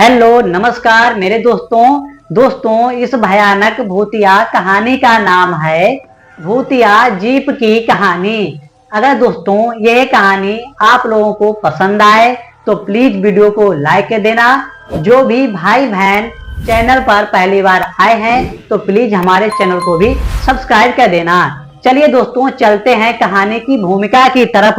Hello नमस्कार मेरे दोस्तों इस भयानक भूतिया कहानी का नाम है भूतिया जीप की कहानी। अगर दोस्तों यह कहानी आप लोगों को पसंद आए तो प्लीज वीडियो को लाइक कर देना। जो भी भाई बहन चैनल पर पहली बार आए हैं तो प्लीज हमारे चैनल को भी सब्सक्राइब कर देना। चलिए दोस्तों चलते हैं कहानी की भूमिका की तरफ।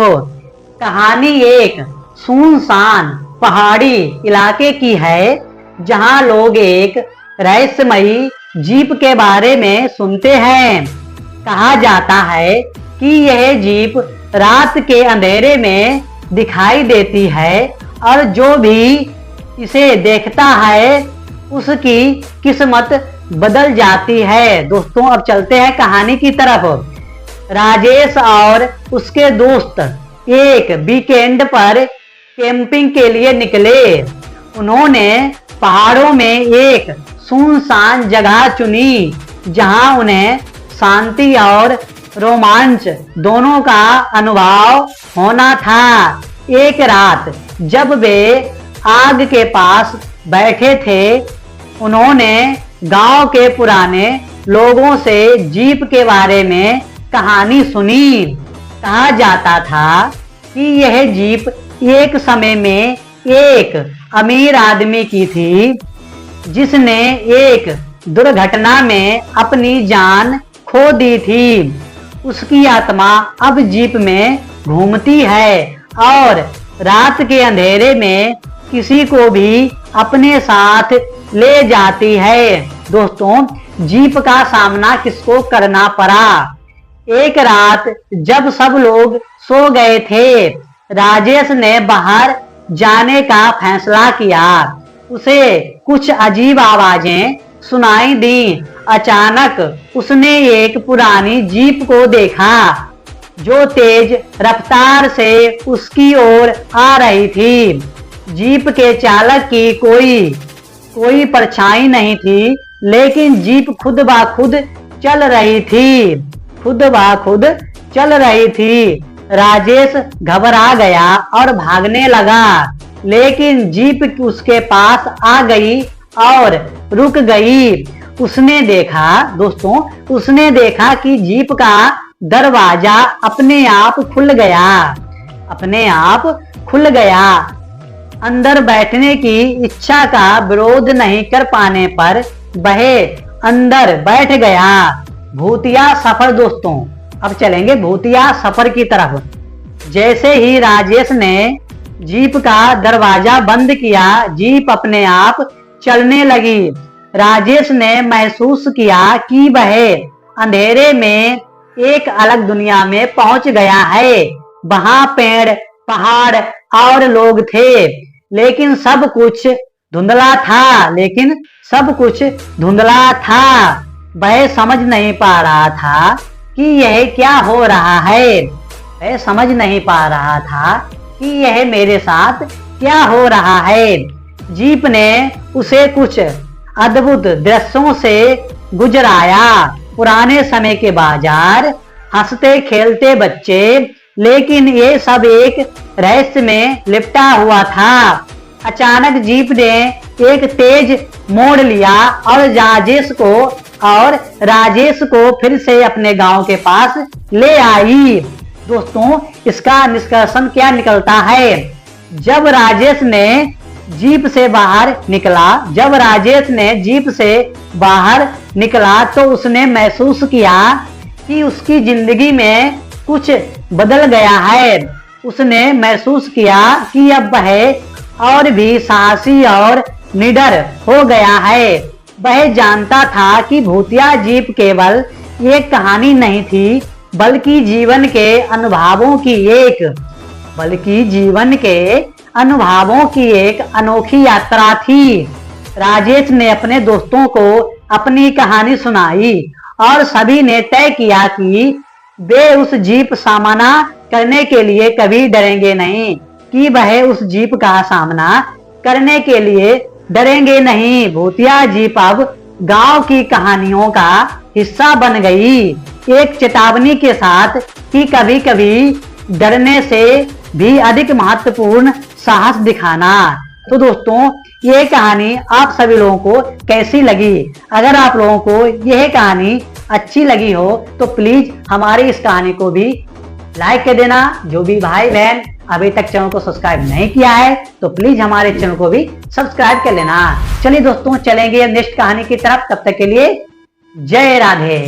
कहानी एक सुनसान पहाड़ी इलाके की है जहां लोग एक रहस्यमयी जीप के बारे में सुनते हैं। कहा जाता है कि यह जीप रात के अंधेरे में दिखाई देती है और जो भी इसे देखता है उसकी किस्मत बदल जाती है। दोस्तों अब चलते हैं कहानी की तरफ। राजेश और उसके दोस्त एक वीकेंड पर कैंपिंग के लिए निकले। उन्होंने पहाड़ों में एक सुनसान जगह चुनी जहां उन्हें शांति और रोमांच दोनों का अनुभव होना था। एक रात जब वे आग के पास बैठे थे उन्होंने गांव के पुराने लोगों से जीप के बारे में कहानी सुनी। कहा जाता था कि यह जीप एक समय में एक अमीर आदमी की थी जिसने एक दुर्घटना में अपनी जान खो दी थी। उसकी आत्मा अब जीप में घूमती है और रात के अंधेरे में किसी को भी अपने साथ ले जाती है। दोस्तों जीप का सामना किसको करना पड़ा। एक रात जब सब लोग सो गए थे राजेश ने बाहर जाने का फैसला किया। उसे कुछ अजीब आवाजें सुनाई दी। अचानक उसने एक पुरानी जीप को देखा जो तेज रफ्तार से उसकी ओर आ रही थी। जीप के चालक की कोई परछाई नहीं थी लेकिन जीप खुद ब खुद चल रही थी। राजेश घबरा गया और भागने लगा लेकिन जीप उसके पास आ गई और रुक गई। उसने देखा कि जीप का दरवाजा अपने आप खुल गया। अंदर बैठने की इच्छा का विरोध नहीं कर पाने पर वह अंदर बैठ गया। भूतिया सफर। दोस्तों अब चलेंगे भूतिया सफर की तरफ। जैसे ही राजेश ने जीप का दरवाजा बंद किया जीप अपने आप चलने लगी। राजेश ने महसूस किया कि वह अंधेरे में एक अलग दुनिया में पहुंच गया है। वहां पेड़ पहाड़ और लोग थे लेकिन सब कुछ धुंधला था। वह समझ नहीं पा रहा था कि यह क्या हो रहा है। वह समझ नहीं पा रहा था कि यह मेरे साथ क्या हो रहा है। जीप ने उसे कुछ अद्भुत दृश्यों से गुजराया। पुराने समय के बाजार, हंसते खेलते बच्चे, लेकिन ये सब एक रहस्य में लिपटा हुआ था। अचानक जीप ने एक तेज मोड़ लिया और राजेश को फिर से अपने गांव के पास ले आई। दोस्तों इसका निष्कर्षण क्या निकलता है। जब राजेश ने जीप से बाहर निकला तो उसने महसूस किया कि उसकी जिंदगी में कुछ बदल गया है। उसने महसूस किया कि अब वह और भी साहसी और निडर हो गया है। वह जानता था कि भूतिया जीप केवल एक कहानी नहीं थी बल्कि जीवन के अनुभवों की एक अनोखी यात्रा थी। राजेश ने अपने दोस्तों को अपनी कहानी सुनाई और सभी ने तय किया कि वे उस जीप सामना करने के लिए कभी डरेंगे नहीं। भूतिया जीप अब गांव की कहानियों का हिस्सा बन गई। एक चेतावनी के साथ कि कभी-कभी डरने से भी अधिक महत्वपूर्ण साहस दिखाना। तो दोस्तों ये कहानी आप सभी लोगों को कैसी लगी? अगर आप लोगों को यह कहानी अच्छी लगी हो तो प्लीज हमारी इस कहानी को भी लाइक कर देना। जो भी भाई बहन अभी तक चैनल को सब्सक्राइब नहीं किया है तो प्लीज हमारे चैनल को भी सब्सक्राइब कर लेना। चलिए दोस्तों चलेंगे नेक्स्ट कहानी की तरफ, तब तक के लिए जय राधे।